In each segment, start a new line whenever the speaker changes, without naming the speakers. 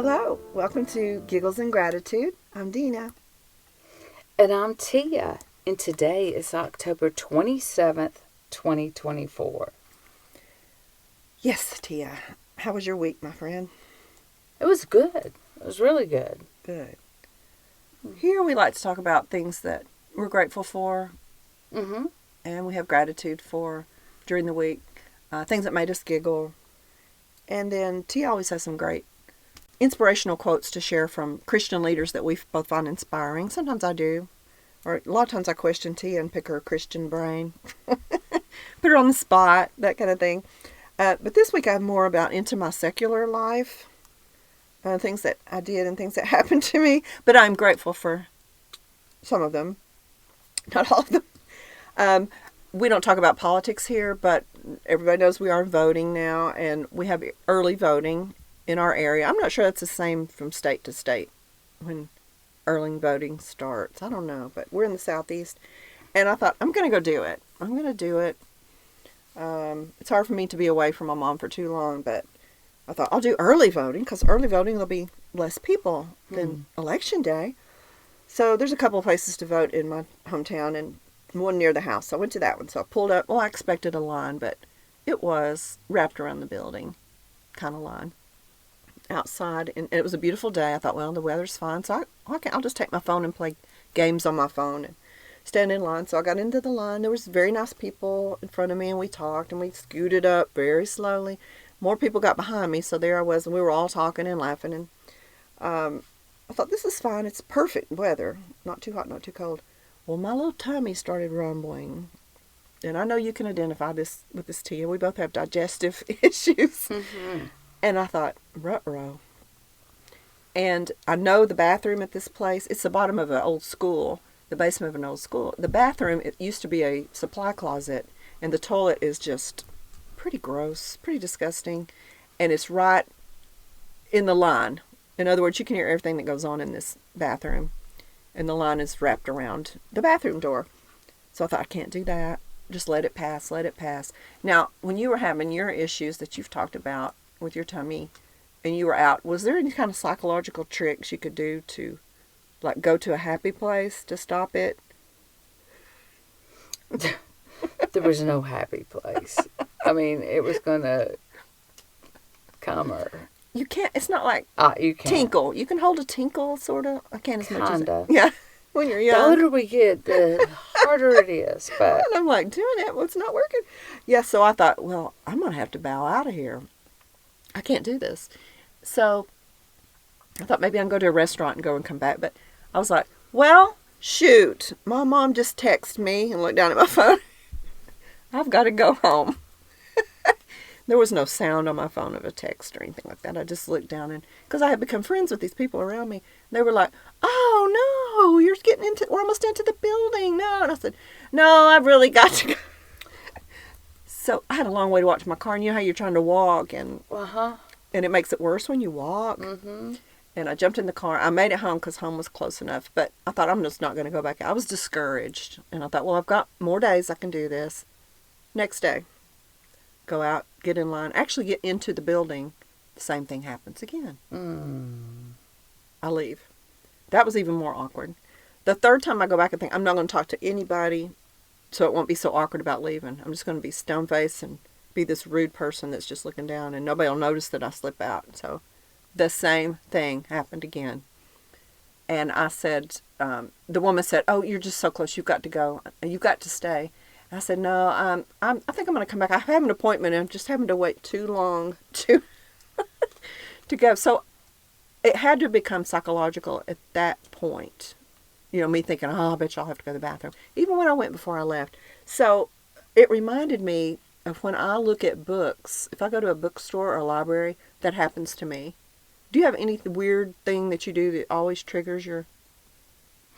Hello, welcome to Giggles and Gratitude. I'm Dena.
And I'm Tia, and today is October 27th, 2024.
Yes, Tia. How was your week, my friend?
It was good. It was really good.
Good. Here we like to talk about things that we're grateful for and we have gratitude for during the week, things that made us giggle. And then Tia always has some great inspirational quotes to share from Christian leaders that we both find inspiring. Sometimes I do. Or a lot of times I question Tia and pick her Christian brain. Put her on the spot, that kind of thing. But this week I have more about into my secular life. Things that I did and things that happened to me. But I'm grateful for some of them. Not all of them. We don't talk about politics here, but everybody knows we are voting now. And we have early voting in our area. I'm not sure that's the same from state to state when early voting starts. I don't know, but we're in the southeast. And I thought, I'm going to go do it. I'm going to do it. It's hard for me to be away from my mom for too long, but I thought I'll do early voting because early voting will be less people than election day. So there's a couple of places to vote in my hometown and one near the house. So I went to that one. So I pulled up. Well, I expected a line, but it was wrapped around the building kind of line outside. And it was a beautiful day. I thought, well, the weather's fine. So I'll just take my phone and play games on my phone and stand in line. So I got into the line. There was very nice people in front of me and we talked and we scooted up very slowly. More people got behind me, so there I was, and we were all talking and laughing. And I thought, this is fine. It's perfect weather. Not too hot, not too cold. Well, my little tummy started rumbling. And I know you can identify this with this, Tia. We both have digestive issues. And I thought, ruh-roh. And I know the bathroom at this place, it's the bottom of an old school, the basement of an old school. The bathroom, it used to be a supply closet, and the toilet is just pretty gross, pretty disgusting, and it's right in the line. In other words, you can hear everything that goes on in this bathroom, and the line is wrapped around the bathroom door. So I thought, I can't do that. Just let it pass, let it pass. Now, when you were having your issues that you've talked about with your tummy, and you were out, was there any kind of psychological tricks you could do to, like, go to a happy place to stop it?
There was no happy place. I mean, it was going to come or...
You can't, it's not like
you can't.
tinkle. You can hold a tinkle, sort of. I can't as much as...
Kinda.
Yeah, when you're
The
young.
older we get, the harder it is. But
And I'm like, doing it, well, it's not working. Yeah, so I thought, well, I'm going to have to bow out of here. I can't do this. So I thought maybe I can go to a restaurant and go and come back. But I was like, well, shoot. My mom just texted me and looked down at my phone. I've got to go home. There was no sound on my phone of a text or anything like that. I just looked down and, because I had become friends with these people around me, they were like, oh no, we're almost into the building. No. And I said, no, I've really got to go. So I had a long way to walk to my car. And you know how you're trying to walk and it makes it worse when you walk. And I jumped in the car. I made it home because home was close enough. But I thought, I'm just not going to go back. I was discouraged. And I thought, well, I've got more days I can do this. Next day, go out, get in line, actually get into the building. The same thing happens again. I leave. That was even more awkward. The third time I go back and think, I'm not going to talk to anybody so it won't be so awkward about leaving. I'm just going to be stone-faced and be this rude person that's just looking down, and nobody will notice that I slip out. So the same thing happened again. And I said, the woman said, oh, you're just so close. You've got to go. You've got to stay. I said, no, I think I'm going to come back. I have an appointment and I'm just having to wait too long to go. So it had to become psychological at that point. You know, me thinking, I bet y'all have to go to the bathroom. Even when I went before I left. So it reminded me of when I look at books. If I go to a bookstore or a library, that happens to me. Do you have any weird thing that you do that always triggers your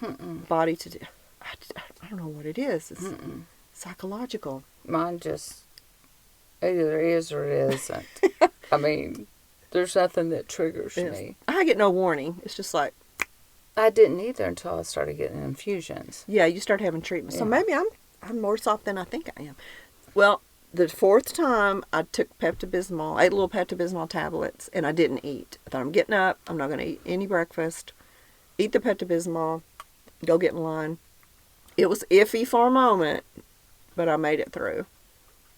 body to do? I don't know what it is. It's psychological.
mine just either is or it isn't. I mean, there's nothing that triggers me.
I get no warning. It's just like...
I didn't either until I started getting infusions.
Yeah, you start having treatment. So maybe I'm more soft than I think I am. Well, the fourth time I took Pepto-Bismol, I ate little Pepto-Bismol tablets, and I didn't eat. I thought, I'm getting up. I'm not going to eat any breakfast. Eat the Pepto-Bismol. Go get in line. It was iffy for a moment, but I made it through.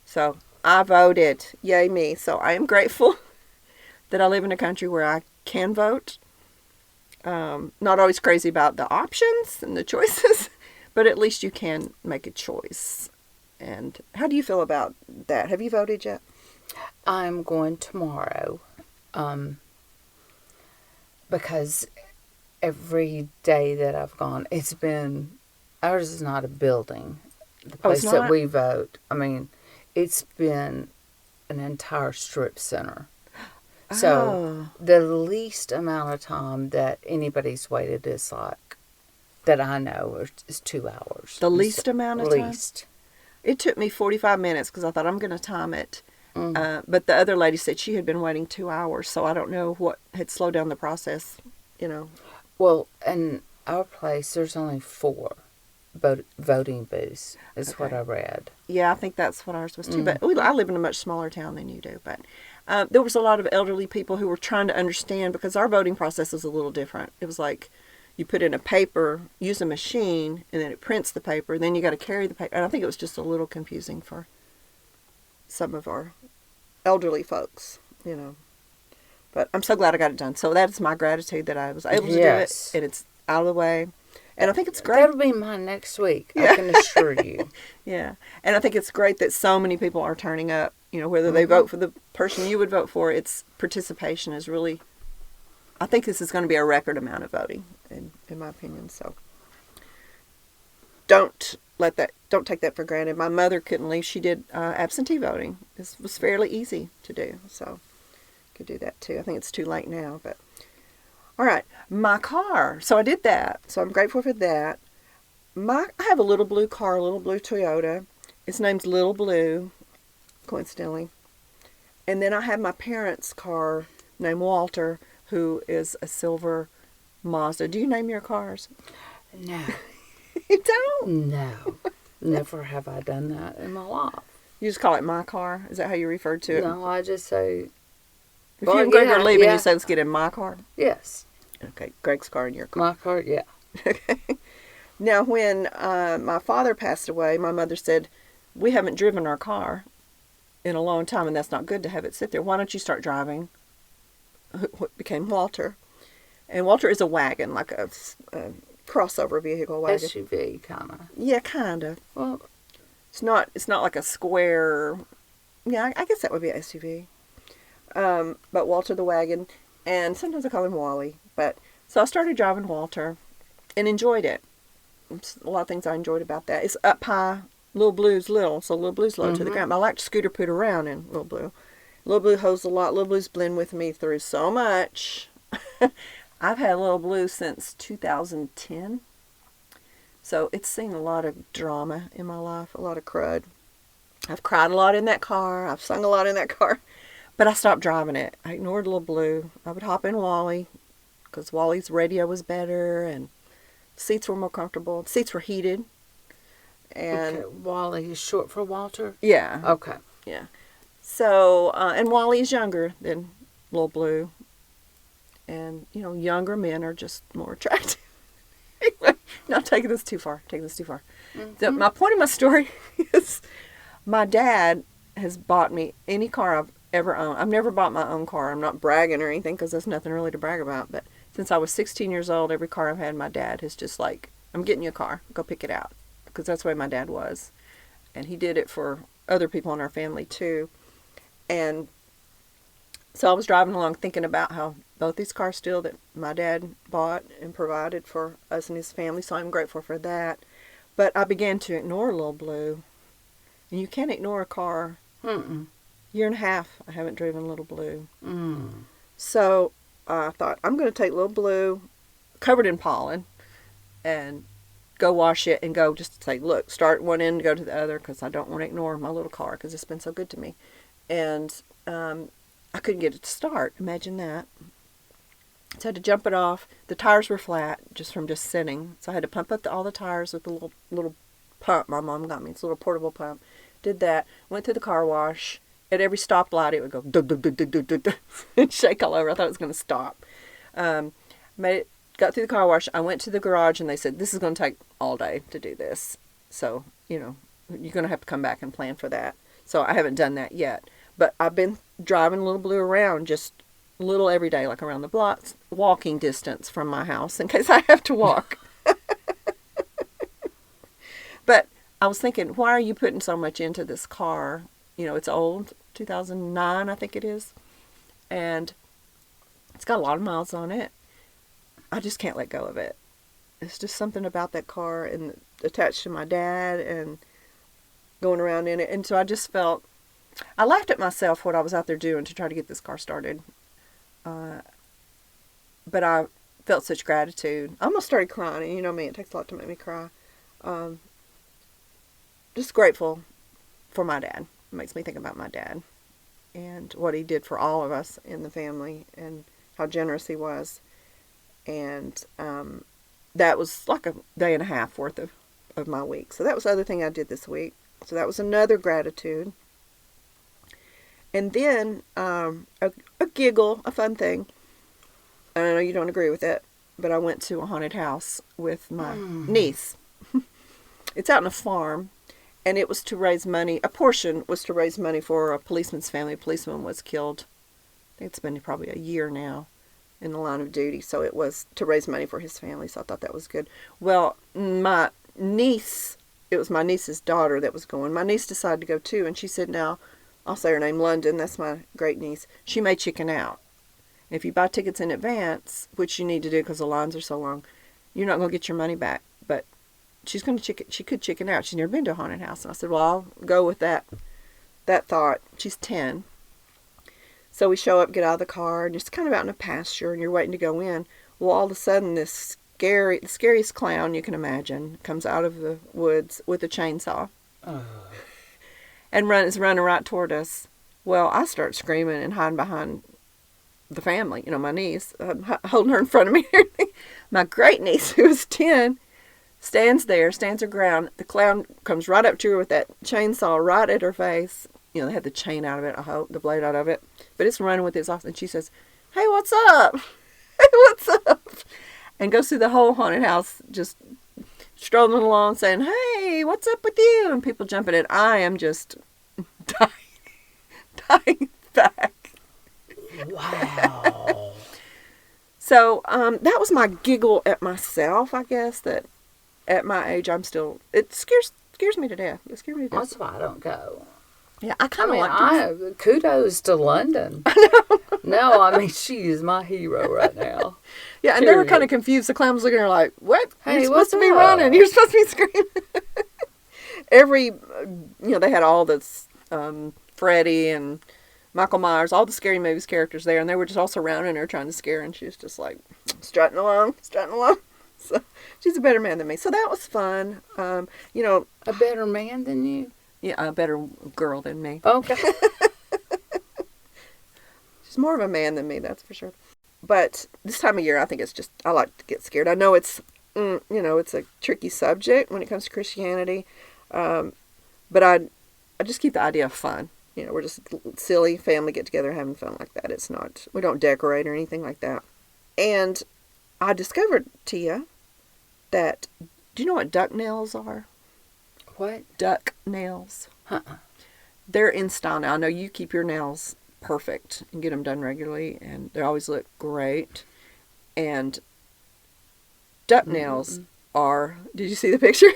So I voted. Yay me. So I am grateful that I live in a country where I can vote. Not always crazy about the options and the choices, but at least you can make a choice. And how do you feel about that? Have you voted yet?
I'm going tomorrow. Because every day that I've gone, it's been, ours is not a building. The place that we vote, I mean, it's been an entire strip center. So the least amount of time that anybody's waited is like, that I know, is 2 hours.
The least amount of time?
Least.
It took me 45 minutes because I thought I'm going to time it. But the other lady said she had been waiting 2 hours, so I don't know what had slowed down the process, you know.
Well, in our place, there's only 4 voting booths, is what I read.
Yeah, I think that's what ours was too. But I live in a much smaller town than you do. But there was a lot of elderly people who were trying to understand, because our voting process is a little different. It was like, you put in a paper, use a machine, and then it prints the paper. Then you got to carry the paper. And I think it was just a little confusing for some of our elderly folks, you know. But I'm so glad I got it done. So that's my gratitude that I was able to do it, and it's out of the way. And I think it's great.
That'll be mine next week, I can assure you.
Yeah. And I think it's great that so many people are turning up, you know, whether they vote for the person you would vote for. It's participation is really, I think this is going to be a record amount of voting, in my opinion. So don't take that for granted. My mother couldn't leave. She did absentee voting. This was fairly easy to do. So could do that too. I think it's too late now, but all right. My car. So I did that. So I'm grateful for that. I have a little blue car, a little blue Toyota. Its name's Little Blue, coincidentally. And then I have my parents' car named Walter, who is a silver Mazda. Do you name your cars?
No.
You don't?
No. Never have I done that in my life.
You just call it my car? Is that how you refer to it?
No, I just say...
If you and Greg are leaving, you say, let's get in my car?
Yes.
Okay, Greg's car and your car.
My car, yeah.
Okay. Now, when my father passed away, my mother said, we haven't driven our car in a long time, and that's not good to have it sit there. Why don't you start driving? What became Walter. And Walter is a wagon, like a crossover vehicle wagon.
SUV, kind of.
Yeah, kind of.
Well,
it's not like a square. Yeah, I guess that would be an SUV. But Walter the wagon, and sometimes I call him Wally. But so I started driving Walter, and enjoyed it. It's a lot of things I enjoyed about that. It's up high. Little Blue's little, so Little Blue's low to the ground. But I like to scooter put around in Little Blue. Little Blue holds a lot. Little Blue's blend with me through so much. I've had Little Blue since 2010. So it's seen a lot of drama in my life, a lot of crud. I've cried a lot in that car. I've sung a lot in that car. But I stopped driving it. I ignored Little Blue. I would hop in Wally, because Wally's radio was better and seats were more comfortable. Seats were heated. And
okay. Wally is short for Walter?
Yeah.
Okay.
Yeah. So, and Wally's younger than Little Blue. And, you know, younger men are just more attractive. Anyway, not taking this too far. So my point of my story is my dad has bought me any car I've ever owned. I've never bought my own car. I'm not bragging or anything, because there's nothing really to brag about. But since I was 16 years old, every car I've had, my dad has just like, I'm getting you a car. Go pick it out. Because that's the way my dad was. And he did it for other people in our family too. And so I was driving along thinking about how both these cars still that my dad bought and provided for us and his family. So I'm grateful for that. But I began to ignore Little Blue. And you can't ignore a car. Year and a half I haven't driven Little Blue. So I thought, I'm going to take Little Blue, covered in pollen, and go wash it and go just say, look, start one end and go to the other, because I don't want to ignore my little car, because it's been so good to me. And I couldn't get it to start. Imagine that. So I had to jump it off. The tires were flat just from just sitting. So I had to pump up all the tires with a little pump my mom got me. It's a little portable pump Did that. Went through the car wash. At every stoplight, it would go dug, dug, dug, dug, dug, dug, dug, and shake all over. I thought it was going to stop. Got through the car wash. I went to the garage, and they said, this is going to take all day to do this. So, you know, you're going to have to come back and plan for that. So I haven't done that yet. But I've been driving Little Blue around just a little every day, like around the blocks, walking distance from my house in case I have to walk. But I was thinking, why are you putting so much into this car? You know, it's old, 2009, I think it is. And it's got a lot of miles on it. I just can't let go of it. It's just something about that car and attached to my dad and going around in it. And so I just felt, I laughed at myself what I was out there doing to try to get this car started. But I felt such gratitude. I almost started crying. And you know me, it takes a lot to make me cry. Just grateful for my dad. It makes me think about my dad and what he did for all of us in the family and how generous he was. And that was like a day and a half worth of my week. So that was the other thing I did this week. So that was another gratitude. And then a giggle, a fun thing. I know you don't agree with it, but I went to a haunted house with my niece. It's out on a farm. And it was to raise money. A portion was to raise money for a policeman's family. A policeman was killed. I think it's been probably a year now in the line of duty. So it was to raise money for his family. So I thought that was good. Well, my niece, it was my niece's daughter that was going. My niece decided to go too. And she said, now, I'll say her name, London. That's my great niece. She may chicken out. If you buy tickets in advance, which you need to do because the lines are so long, you're not going to get your money back. But she's going to she could chicken out. She's never been to a haunted house. And I said, well, I'll go with that thought. She's 10. So we show up, get out of the car, and it's kind of out in a pasture, and you're waiting to go in. Well, all of a sudden, the scariest clown you can imagine comes out of the woods with a chainsaw and is running right toward us. Well, I start screaming and hiding behind the family, you know, my niece, holding her in front of me. My great niece, who was 10, stands her ground. The clown comes right up to her with that chainsaw right at her face. You know, they had the chain out of it, I hope, the blade out of it. But it's running with its off. And she says, hey, what's up? Hey, what's up? And goes through the whole haunted house, just strolling along, saying, hey, what's up with you? And people jumping in. I am just dying back.
Wow.
So that was my giggle at myself, I guess, that at my age, it scares me to death. It scares me to death.
That's why I don't go.
Yeah, I kind of like to.
Kudos to London. I know. No, I mean, she is my hero right now.
Yeah, and they were kind of confused. The clown was looking at her like, what?
Hey,
you're supposed to be running. You're supposed to be screaming. They had all this Freddy and Michael Myers, all the Scary Movies characters there, and they were just all surrounding her trying to scare her, and she was just like strutting along. So she's a better man than me. So that was fun. A
better man than you?
Yeah, a better girl than me.
Okay.
She's more of a man than me, that's for sure. But this time of year, I think I like to get scared. I know it's a tricky subject when it comes to Christianity. But I just keep the idea of fun. You know, we're just silly family get together having fun like that. It's not, we don't decorate or anything like that. And I discovered, Tia, that, do you know what duck nails are?
What?
Duck nails. They're in style now. I know you keep your nails perfect and get them done regularly, and they always look great. And duck nails are, did you see the picture?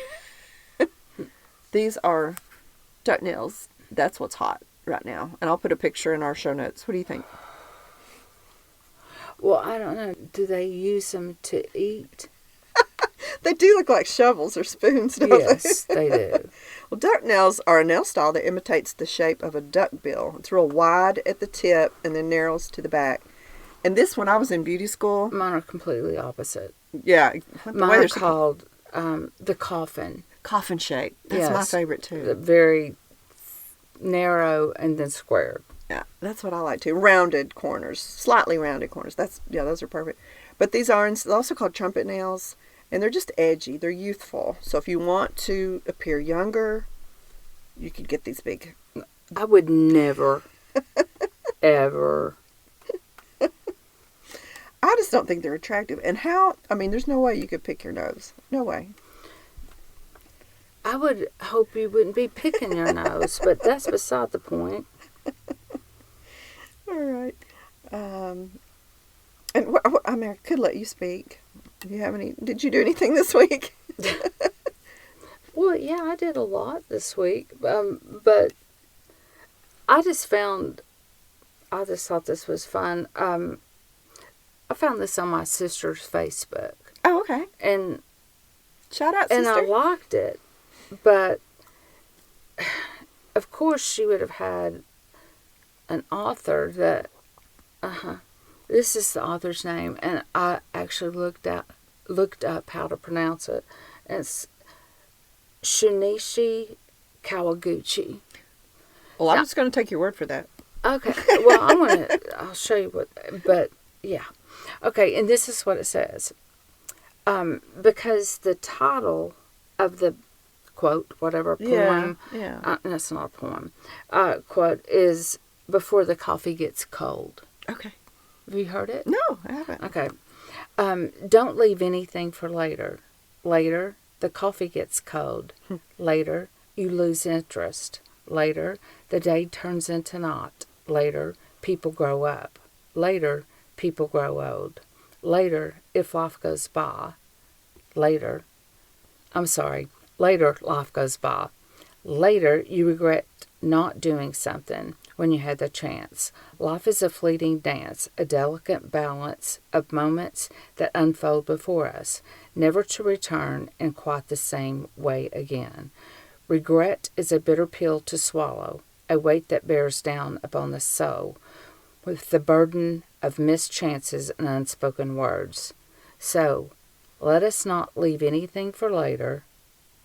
These are duck nails. That's what's hot right now. And I'll put a picture in our show notes. What do you think?
Well, I don't know. Do they use them to eat?
They do look like shovels or spoons, don't
yes, they do.
Well, duck nails are a nail style that imitates the shape of a duck bill. It's real wide at the tip and then narrows to the back. And this, when I was in beauty school...
Mine are completely opposite.
Yeah.
Mine are called the coffin.
Coffin shape. That's my favorite, too.
Very narrow and then squared.
Yeah, that's what I like, too. Rounded corners. Slightly rounded corners. Those are perfect. But these are also called trumpet nails. And they're just edgy. They're youthful. So if you want to appear younger, you could get these big.
I would never, ever.
I just don't think they're attractive. And how, I mean, there's no way you could pick your nose. No way.
I would hope you wouldn't be picking your nose, but that's beside the point.
All right. And I mean, I could let you speak. Do you have any? Did you do anything this week?
Well, yeah, I did a lot this week, but I just thought this was fun. I found this on my sister's Facebook.
Oh, okay.
And
shout out, sister.
And I liked it, but of course she would have had an author that. This is the author's name, and I actually looked up how to pronounce it. And it's Shunichi Kawaguchi.
Well, I'm just going to take your word for that.
Okay. Well, I'll show you what. But yeah. Okay, and this is what it says. Because the title of the quote, whatever poem, that's not a poem. Quote is "Before the coffee gets cold."
Okay.
Have you heard it?
No, I haven't.
Okay. Don't leave anything for later. Later, the coffee gets cold. Later, you lose interest. Later, the day turns into night. Later, people grow up. Later, people grow old. Later, if life goes by. Later, life goes by. Later, you regret not doing something when you had the chance. Life is a fleeting dance, a delicate balance of moments that unfold before us, never to return in quite the same way again. Regret is a bitter pill to swallow, a weight that bears down upon the soul, with the burden of missed chances and unspoken words. So, let us not leave anything for later.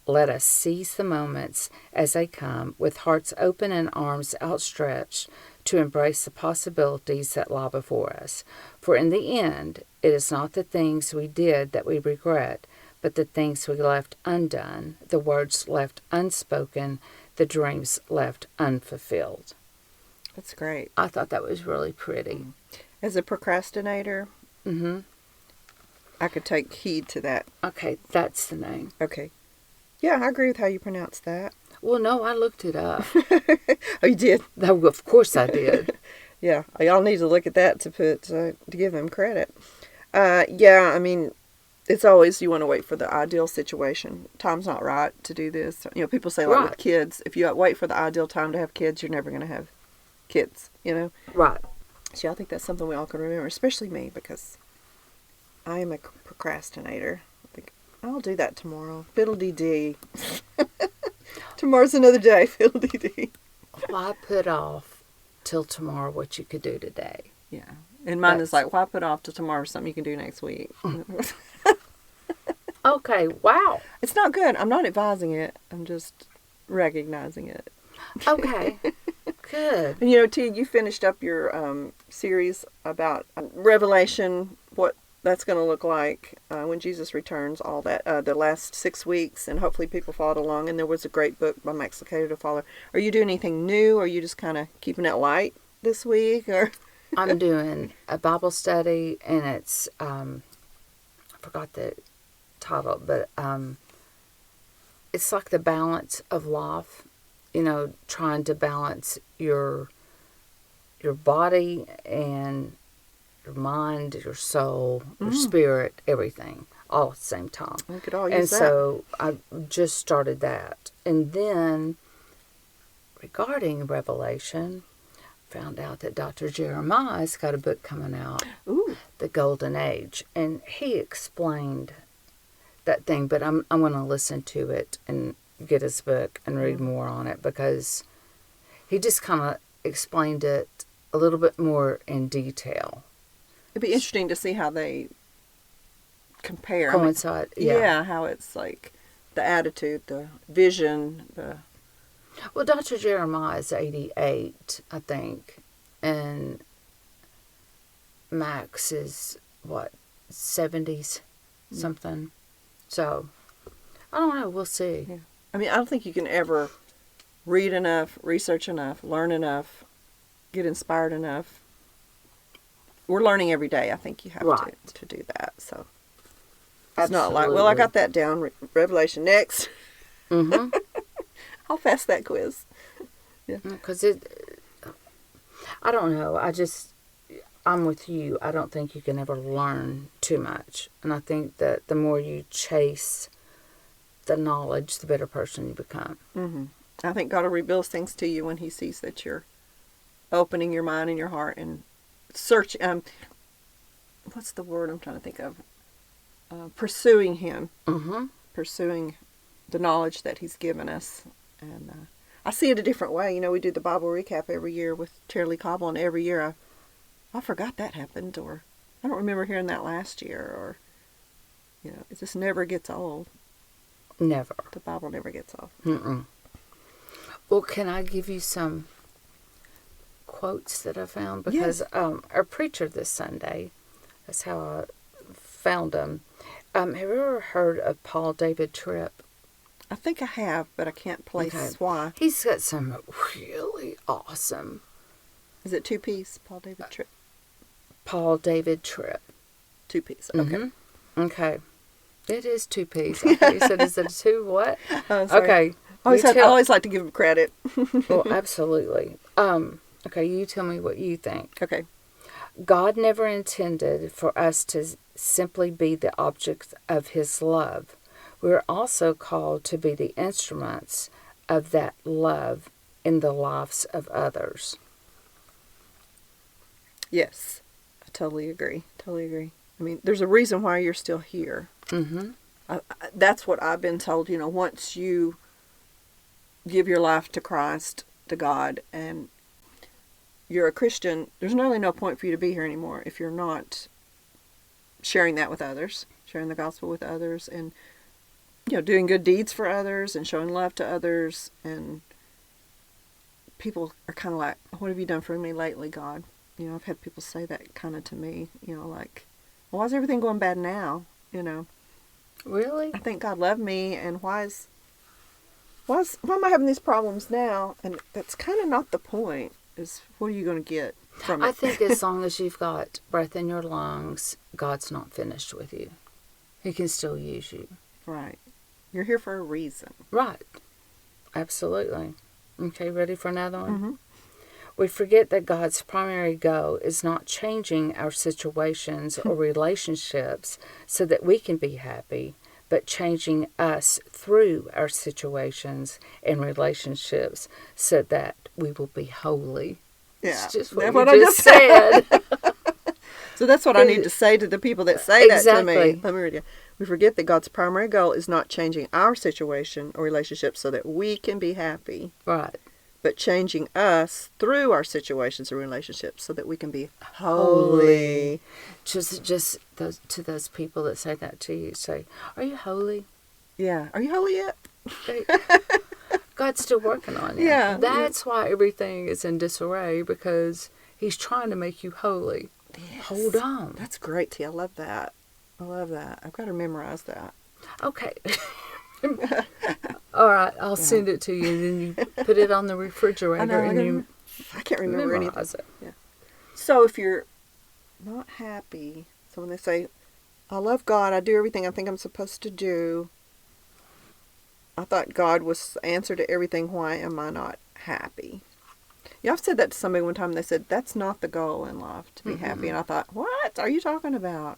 Let us seize the moments as they come, with hearts open and arms outstretched to embrace the possibilities that lie before us. For in the end, it is not the things we did that we regret, but the things we left undone, the words left unspoken, the dreams left unfulfilled.
That's great.
I thought that was really pretty.
As a procrastinator, I could take heed to that.
Okay, that's the name.
Okay. Yeah, I agree with how you pronounce that.
Well, no, I looked it up.
Oh, you did?
No, of course I did.
Yeah, y'all need to look at that to give them credit. Yeah, I mean, it's always you want to wait for the ideal situation. Time's not right to do this. You know, people say like with kids, if you wait for the ideal time to have kids, you're never going to have kids, you know?
Right.
So I think that's something we all can remember, especially me, because I am a procrastinator. I'll do that tomorrow. Fiddle-dee-dee. Tomorrow's another day. Fiddle-dee-dee.
Why put off till tomorrow what you could do today?
Yeah. And mine is like, why put off till tomorrow something you can do next week?
Okay, wow.
It's not good. I'm not advising it. I'm just recognizing it.
Okay, good.
And you know, Tia, you finished up your series about Revelation, what that's going to look like when Jesus returns, all that, the last 6 weeks, and hopefully people followed along. And there was a great book by Max Lucado to follow. Are you doing anything new, or are you just kind of keeping it light this week? Or
I'm doing a Bible study, and it's, I forgot the title, but it's like the balance of life, you know, trying to balance your body and your mind, your soul, your spirit, everything, all at the same time.
We could all use
and
that.
So I just started that. And then, regarding Revelation, found out that Dr. Jeremiah's got a book coming out, The Golden Age. And he explained that thing, but I'm going to listen to it and get his book and read more on it, because he just kind of explained it a little bit more in detail.
It'd be interesting to see how they compare.
Coincide,
yeah, how it's like the attitude, the vision,
Well, Dr. Jeremiah is 88, I think, and Max is, 70s, something. So, I don't know, we'll see.
Yeah. I mean, I don't think you can ever read enough, research enough, learn enough, get inspired enough. We're learning every day. I think you have to do that. So it's not like, well, I got that down. Revelation next.
Mm-hmm.
I'll pass that quiz. Yeah.
Because I don't know. I'm with you. I don't think you can ever learn too much. And I think that the more you chase the knowledge, the better person you become.
Mm-hmm. I think God reveals things to you when he sees that you're opening your mind and your heart and search. What's the word I'm trying to think of? Pursuing him.
Mm-hmm.
Pursuing the knowledge that he's given us. And I see it a different way. You know, we do the Bible recap every year with Terry Cobble, and every year I forgot that happened, or I don't remember hearing that last year, or, you know, it just never gets old.
Never.
The Bible never gets old.
Mm-mm. Well, can I give you some quotes that I found? Because our preacher this Sunday, that's how I found them. Have you ever heard of Paul David Tripp?
I think I have, but I can't place why.
He's got some really awesome.
Is it two-piece, Paul David Tripp?
Paul David Tripp.
Two-piece, okay.
Mm-hmm. Okay. It is two-piece. Okay, you said, is it a two what?
Oh, sorry.
Okay.
I always like to give him credit.
Well, absolutely. Okay, you tell me what you think.
Okay.
God never intended for us to simply be the objects of his love. We're also called to be the instruments of that love in the lives of others.
Yes, I totally agree. Totally agree. I mean, there's a reason why you're still here.
Mm-hmm.
That's what I've been told. You know, once you give your life to Christ, to God, and you're a Christian, there's really no point for you to be here anymore if you're not sharing that with others, sharing the gospel with others, and, you know, doing good deeds for others and showing love to others. And people are kind of like, what have you done for me lately, God? You know, I've had people say that kind of to me, you know, like, well, why is everything going bad now? You know.
Really?
I think God loved me, and why am I having these problems now? And that's kind of not the point, is what are you going to get from it?
I think as long as you've got breath in your lungs, God's not finished with you. He can still use you.
Right. You're here for a reason.
Right. Absolutely. Okay, ready for another one?
Mm-hmm.
We forget that God's primary goal is not changing our situations or relationships so that we can be happy, but changing us through our situations and relationships so that we will be holy.
Yeah.
It's just what you just said.
So that's what I need to say to the people that say that to me. Let me read you. We forget that God's primary goal is not changing our situation or relationship so that we can be happy.
Right.
But changing us through our situations and relationships so that we can be holy.
Just those people that say that to you, say, are you holy?
Yeah. Are you holy yet?
God's still working on you.
Yeah.
That's why everything is in disarray, because he's trying to make you holy. Yes. Hold on.
That's great, Tia. I love that. I've got to memorize that.
Okay. All right, I'll send it to you, and then you put it on the refrigerator,
I can't remember anything.
It.
Yeah. So if you're not happy, so when they say, I love God, I do everything I think I'm supposed to do, I thought God was the answer to everything, why am I not happy? Yeah, I've said that to somebody one time, and they said, that's not the goal in life, to be happy. And I thought, what are you talking about?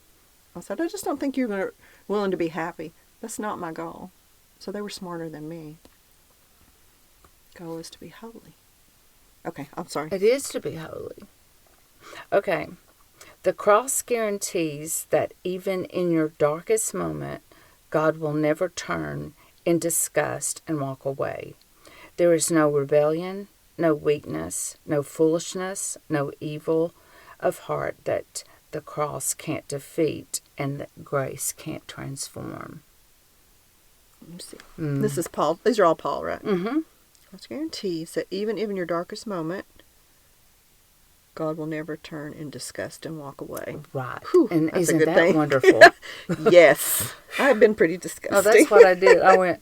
I said, I just don't think you're willing to be happy. That's not my goal. So they were smarter than me. Goal is to be holy. Okay, I'm sorry.
It is to be holy. Okay. The cross guarantees that even in your darkest moment, God will never turn in disgust and walk away. There is no rebellion, no weakness, no foolishness, no evil of heart that the cross can't defeat and that grace can't transform.
Let me see. This is Paul. These are all Paul, right?
Mm-hmm.
Cross guarantees that even in your darkest moment, God will never turn in disgust and walk away.
Right.
Whew,
and
that's
isn't
a good
that
thing.
wonderful?
Yes. I have been pretty disgusting.
Oh, that's what I did. I went,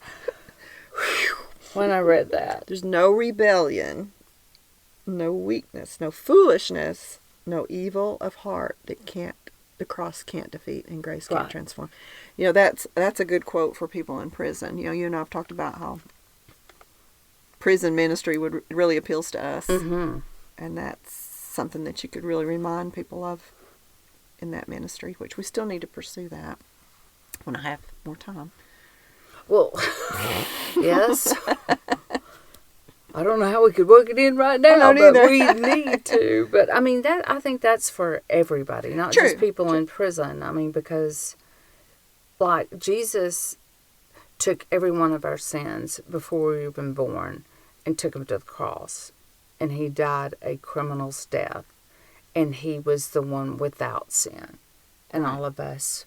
when I read that.
There's no rebellion, no weakness, no foolishness, no evil of heart that the cross can't defeat and grace can't transform. You know, that's a good quote for people in prison. You know, you and I have talked about how prison ministry really appeals to us. Mm-hmm. And that's something that you could really remind people of in that ministry, which we still need to pursue that when I have more time.
Well, yes. I don't know how we could work it in right now, but we need to. But I mean, I think that's for everybody, not just people in prison. I mean, because like Jesus took every one of our sins before we were even born and took them to the cross, and he died a criminal's death, and he was the one without sin, and all of us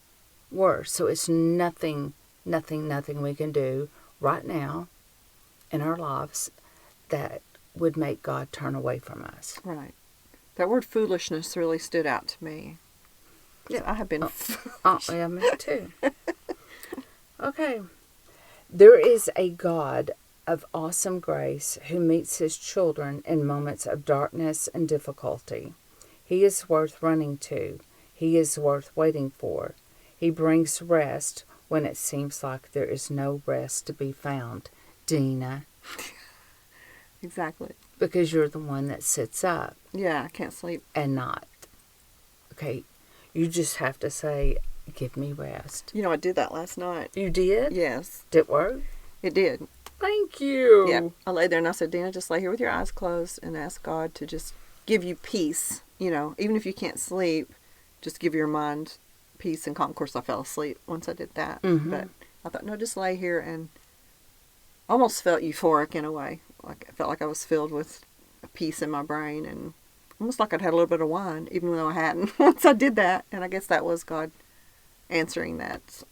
were. So it's nothing we can do right now in our lives that would make God turn away from us.
Right. That word foolishness really stood out to me. Yeah, I have been foolish.
Yeah, me too. Okay. There is a God of awesome grace who meets his children in moments of darkness and difficulty. He is worth running to. He is worth waiting for. He brings rest when it seems like there is no rest to be found. Dena.
Exactly.
Because you're the one that sits up.
Yeah, I can't sleep.
And not. Okay, you just have to say, give me rest.
You know, I did that last night.
You did?
Yes.
Did it work?
It did.
Thank you.
Yeah. I laid there and I said, Dena, just lay here with your eyes closed and ask God to just give you peace. You know, even if you can't sleep, just give your mind peace and calm. Of course, I fell asleep once I did that. Mm-hmm. But I thought, no, just lay here, and almost felt euphoric in a way. Like I felt like I was filled with a peace in my brain, and almost like I'd had a little bit of wine, even though I hadn't. Once I did that, and I guess that was God answering that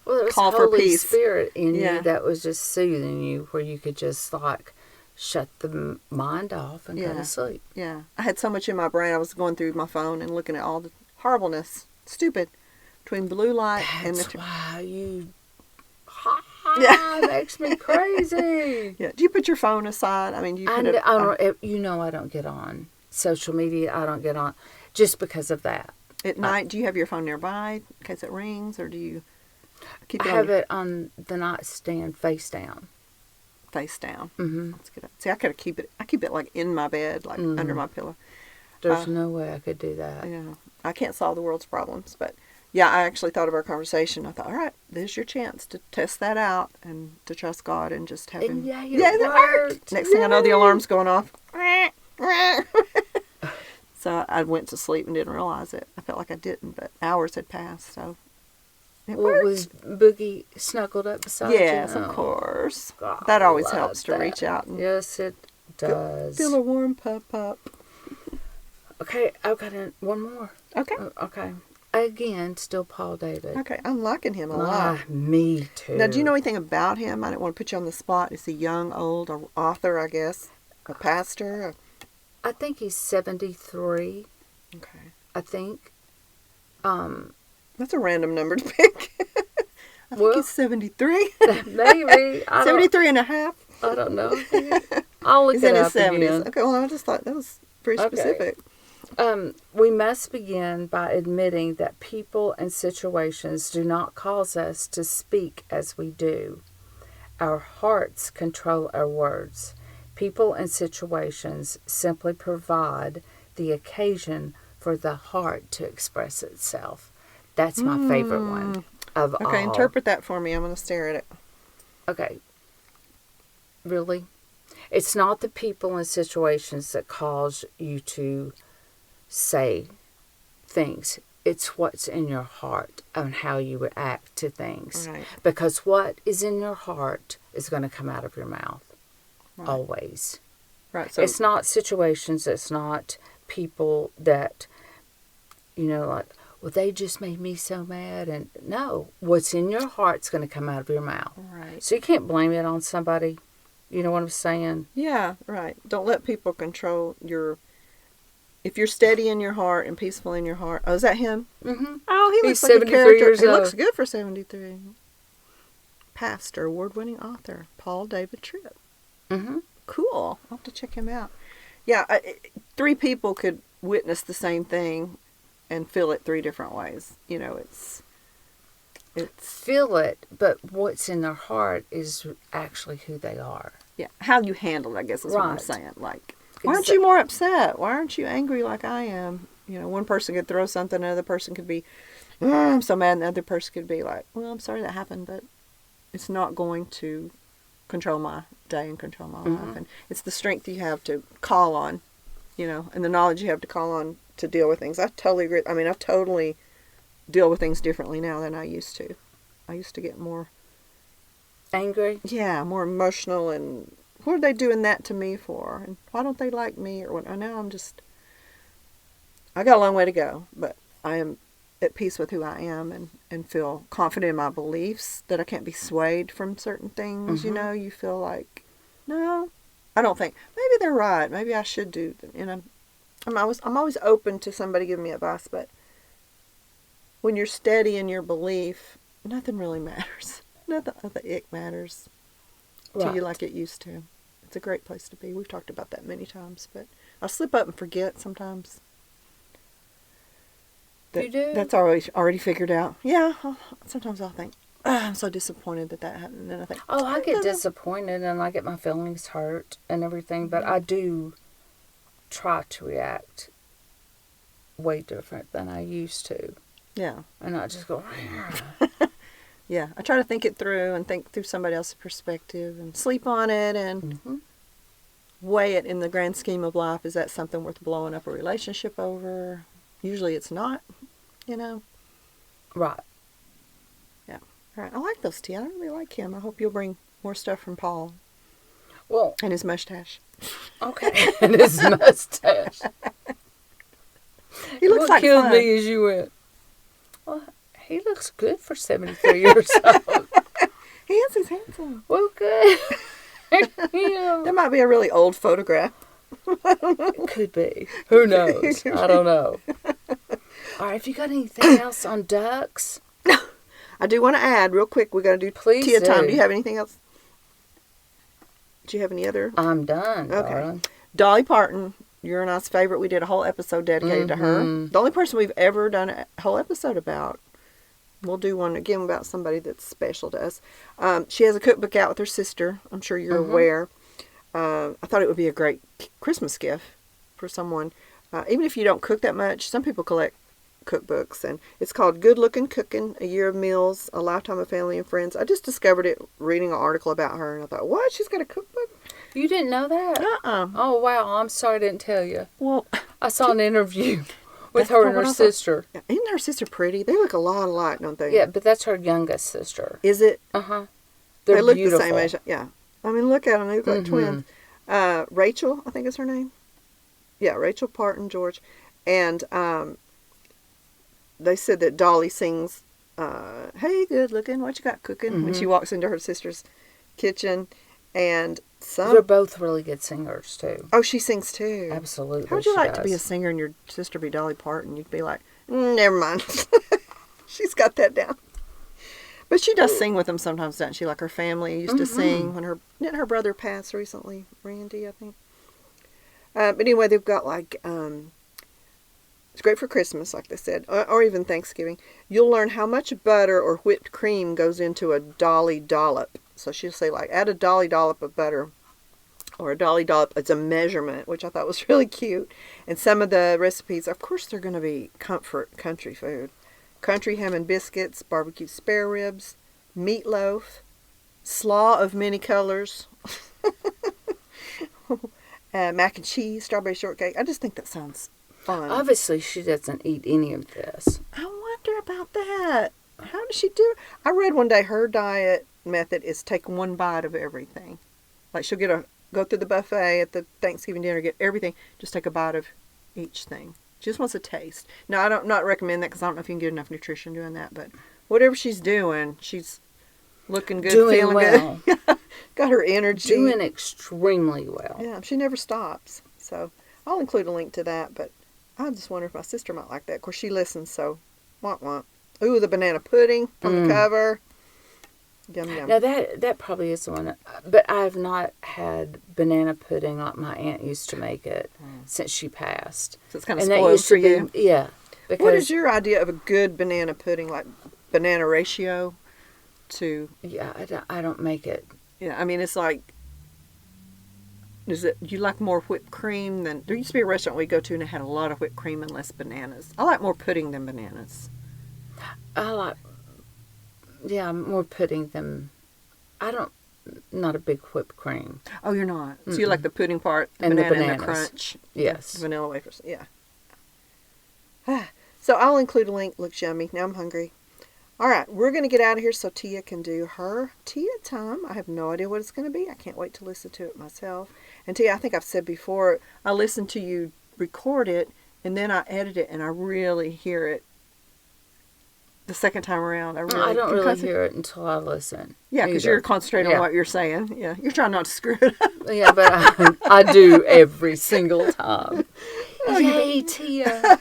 well, it was
call
Holy
for peace.
Spirit in you that was just soothing you, where you could just like shut the mind off and go to sleep.
Yeah, I had so much in my brain. I was going through my phone and looking at all the horribleness, stupid, between blue light and the.
That's why you. It makes me crazy.
Yeah. Do you put your phone aside? I mean,
I don't get on social media. I don't get on just because of that.
At night, do you have your phone nearby in case it rings, or do you keep it?
I have it on the nightstand, face down.
Face down. Mm-hmm. That's good. See, I gotta keep it. I keep it like in my bed, like under my pillow.
There's no way I could do that.
Yeah, I can't solve the world's problems, but. Yeah, I actually thought of our conversation. I thought, all right, there's your chance to test that out and to trust God and just have Him.
Yeah, it worked.
Next thing I know, the alarm's going off. So I went to sleep and didn't realize it. I felt like I didn't, but hours had passed, so it worked.
Was Boogie snuggled up beside you?
Yes, of course. God, that always helps to reach out. And
yes, it does.
Feel a warm pop.
Okay, I've got one more.
Okay.
Okay. Again, still Paul David.
Okay, I'm liking him a lot.
Me too.
Now, do you know anything about him? I don't want to put you on the spot. Is he young, old, or author, I guess? A pastor?
I think he's 73.
Okay.
I think.
That's a random number to pick. I think he's 73.
Maybe.
73 and a half.
I don't know. I'll look
he's
it
in
up
his 70s.
Again.
Okay, well, I just thought that was pretty specific.
We must begin by admitting that people and situations do not cause us to speak as we do. Our hearts control our words. People and situations simply provide the occasion for the heart to express itself. That's my favorite one of all.
Okay, interpret that for me. I'm going to stare at it.
Okay. Really? It's not the people and situations that cause you to say things. It's what's in your heart and how you react to things.
Right.
Because what is in your heart is going to come out of your mouth. Right. Always.
Right. So
it's not situations, it's not people that, like, well, they just made me so mad. And no, what's in your heart's going to come out of your mouth.
Right.
So you can't blame it on somebody. You know what I'm saying?
Yeah, right. Don't let people control your... If you're steady in your heart and peaceful in your heart... Oh, is that him?
Mm-hmm.
Oh, he looks
He's
like
73
a character.
years
He
old.
looks good for 73. pastor, award-winning author, Paul David Tripp.
Mm-hmm.
Cool. I'll have to check him out. Yeah, 3 people could witness the same thing and feel it 3 different ways. You know, it's
feel it, but what's in their heart is actually who they are.
Yeah, how you handle it, I guess is what I'm saying. Like, why aren't
Exa-
you more upset? Why aren't you angry like I am? You know, one person could throw something, another person could be, I'm so mad, and the other person could be like, well, I'm sorry that happened, but it's not going to control my day and control my life. And it's the strength you have to call on, you know, and the knowledge you have to call on to deal with things. I totally agree. I mean, I totally deal with things differently now than I used to. I used to get more
angry.
Yeah, more emotional, and what are they doing that to me for? And why don't they like me? Or what? I know I got a long way to go, but I am at peace with who I am and feel confident in my beliefs, that I can't be swayed from certain things. You know, you feel like, no, I don't think, maybe they're right. Maybe I should do, and I'm always open to somebody giving me advice, but when you're steady in your belief, nothing really matters. Nothing of the ick matters to you like it used to. It's a great place to be. We've talked about that many times, but I'll slip up and forget sometimes.
You do?
That's already figured out. Yeah, sometimes I'll think, I'm so disappointed that happened. And then I think,
I get disappointed and I get my feelings hurt and everything, but I do try to react way different than I used to.
Yeah.
And not just go,
yeah. I try to think it through and think through somebody else's perspective and sleep on it and weigh it in the grand scheme of life. Is that something worth blowing up a relationship over? Usually it's not, you know.
Right.
Yeah. All right. I like those tea. I really like him. I hope you'll bring more stuff from Paul.
Well.
And his mustache.
Okay. And his mustache.
He looks like
killed
fun.
Me as you went, well, he looks good for 73 years old.
He is. He's handsome.
Well, good. Yeah.
That might be a really old photograph.
It could be. Who knows? I don't know. All right, have you got anything else on ducks?
I do want to add real quick. We're going to do Tia time. Do you have anything else? Do you have any other?
I'm done.
Okay.
Darling.
Dolly Parton, your and I's favorite. We did a whole episode dedicated to her. The only person we've ever done a whole episode about. We'll do one again about somebody that's special to us. She has a cookbook out with her sister. I'm sure you're aware. I thought it would be a great Christmas gift for someone. Even if you don't cook that much, some people collect cookbooks. And it's called Good Looking Cooking, A Year of Meals, A Lifetime of Family and Friends. I just discovered it reading an article about her. And I thought, what? She's got a cookbook?
You didn't know that?
Uh-uh.
Oh, wow. I'm sorry I didn't tell you.
Well,
I saw an interview with her and her sister.
Yeah, isn't her sister pretty? They look a lot alike, don't they?
Yeah, but that's her youngest sister.
Is it?
Uh-huh.
They look
beautiful.
the same age. Yeah. I mean, look at them. They look like twins. Rachel, I think is her name. Yeah, Rachel Parton George. And they said that Dolly sings, hey, good looking, what you got cooking? When she walks into her sister's kitchen. And
they're both really good singers, too.
Oh, she sings, too.
Absolutely.
How would you like to be a singer and your sister be Dolly Parton? You'd be like, never mind. She's got that down. But she does sing with them sometimes, doesn't she? Like her family used to sing when didn't her brother pass recently? Randy, I think. But anyway, they've got like, it's great for Christmas, like they said, or even Thanksgiving. You'll learn how much butter or whipped cream goes into a Dolly dollop. So she'll say like, add a Dolly dollop of butter or a Dolly dollop. It's a measurement, which I thought was really cute. And some of the recipes, of course, they're going to be comfort country food. Country ham and biscuits, barbecue spare ribs, meatloaf, slaw of many colors, mac and cheese, strawberry shortcake. I just think that sounds fun.
Obviously, she doesn't eat any of this.
I wonder about that. How does she do it? I read one day her diet method is take one bite of everything. Like she'll go through the buffet at the Thanksgiving dinner, get everything, just take a bite of each thing. She just wants a taste. Now, I don't not recommend that because I don't know if you can get enough nutrition doing that, but whatever she's doing, she's looking good, feeling well. Good. Got her energy.
Doing extremely well.
Yeah, she never stops. So I'll include a link to that, but I just wonder if my sister might like that. Of course, she listens, so want. Ooh, the banana pudding on the cover. Yum, yum.
Now that probably is the one, but I have not had banana pudding like my aunt used to make it since she passed.
So it's kind of spoiled for you.
Yeah.
Because what is your idea of a good banana pudding, like banana ratio to?
Yeah, I don't make it.
Yeah, I mean, it's like, you like more whipped cream than, there used to be a restaurant we go to and it had a lot of whipped cream and less bananas. I like more pudding than bananas.
I like, more pudding than, not a big whipped cream.
Oh, you're not? So you like the pudding part, the banana and the crunch?
Yes.
The vanilla wafers, yeah. So I'll include a link. Looks yummy. Now I'm hungry. All right, we're going to get out of here so Tia can do her Tia time. I have no idea what it's going to be. I can't wait to listen to it myself. And Tia, I think I've said before, I listen to you record it, and then I edit it, and I really hear it the second time around.
I don't really hear it until I listen.
Yeah, because you're concentrating on what you're saying. Yeah, you're trying not to screw it up.
Yeah, but I do every single time. Yay, Tia.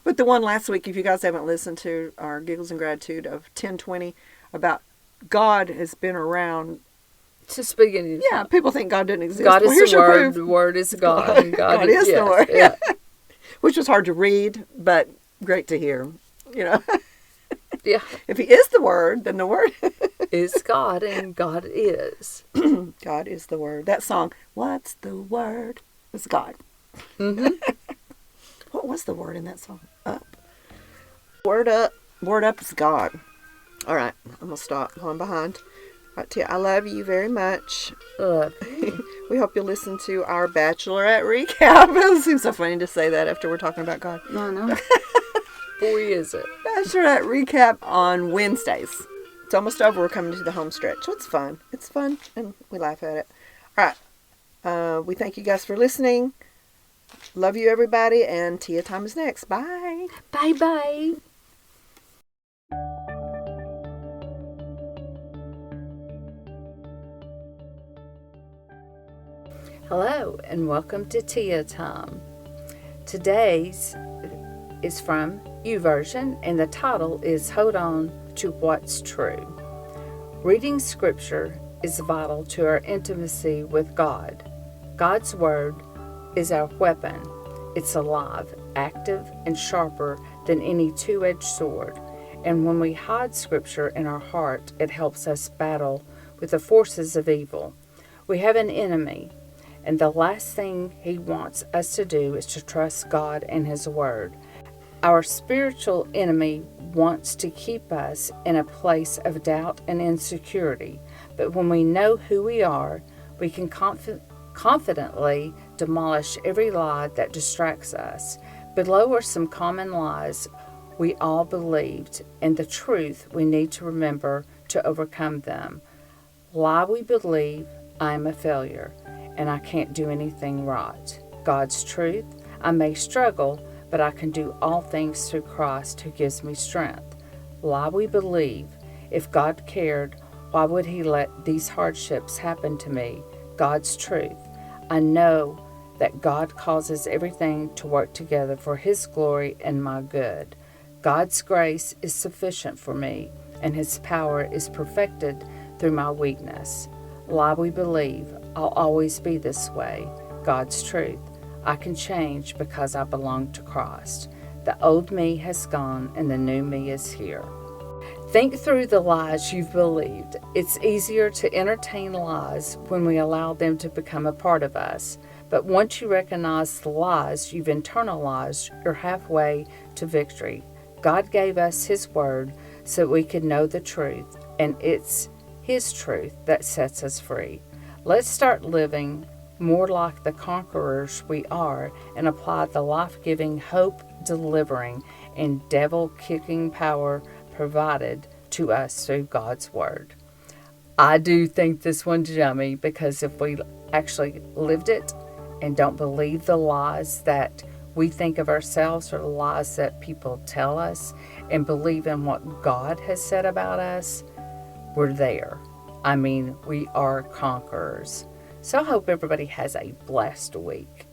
But the one last week, if you guys haven't listened to our Giggles and Gratitude of 1020 about God has been around.
To speak in
Yeah, people think God didn't exist.
God is the Word.
Proof.
The Word is God. And
God is the Word.
Yeah.
Which was hard to read, but great to hear. You know.
Yeah.
If He is the Word, then the Word
is God, and God is.
God is the Word. That song, What's the Word? It's God.
Mm-hmm.
What was the word in that song? Up. Word up. Word up is God. All right. I'm going to stop. I'm behind. All right, Tia, I love you very much. We hope you'll listen to our Bachelorette recap. It seems so funny to say that after we're talking about God.
No, no. Boy, is it.
Bachelorette recap on Wednesdays. It's almost over. We're coming to the home stretch. So it's fun. It's fun, and we laugh at it. All right. We thank you guys for listening. Love you, everybody, and Tia time is next. Bye.
Bye-bye. Hello, and welcome to Tia time. Today's is from YouVersion, and the title is Hold On to What's True. Reading Scripture is vital to our intimacy with God. God's Word is our weapon. It's alive, active, and sharper than any two-edged sword. And when we hide Scripture in our heart, it helps us battle with the forces of evil. We have an enemy, and the last thing he wants us to do is to trust God and His Word. Our spiritual enemy wants to keep us in a place of doubt and insecurity. But when we know who we are, we can confidently demolish every lie that distracts us. Below are some common lies we all believed, and the truth we need to remember to overcome them. Lie we believe, I am a failure, and I can't do anything right. God's truth, I may struggle, but I can do all things through Christ who gives me strength. Lie we believe, if God cared, why would He let these hardships happen to me? God's truth, I know that God causes everything to work together for His glory and my good. God's grace is sufficient for me, and His power is perfected through my weakness. Lie we believe, I'll always be this way. God's truth, I can change because I belong to Christ. The old me has gone and the new me is here. Think through the lies you've believed. It's easier to entertain lies when we allow them to become a part of us. But once you recognize the lies you've internalized, you're halfway to victory. God gave us His Word so we could know the truth, and it's His truth that sets us free. Let's start living more like the conquerors we are and apply the life-giving, hope-delivering, and devil-kicking power provided to us through God's Word. I do think this one's yummy because if we actually lived it and don't believe the lies that we think of ourselves or the lies that people tell us and believe in what God has said about us, we're there. I mean, we are conquerors. So I hope everybody has a blessed week.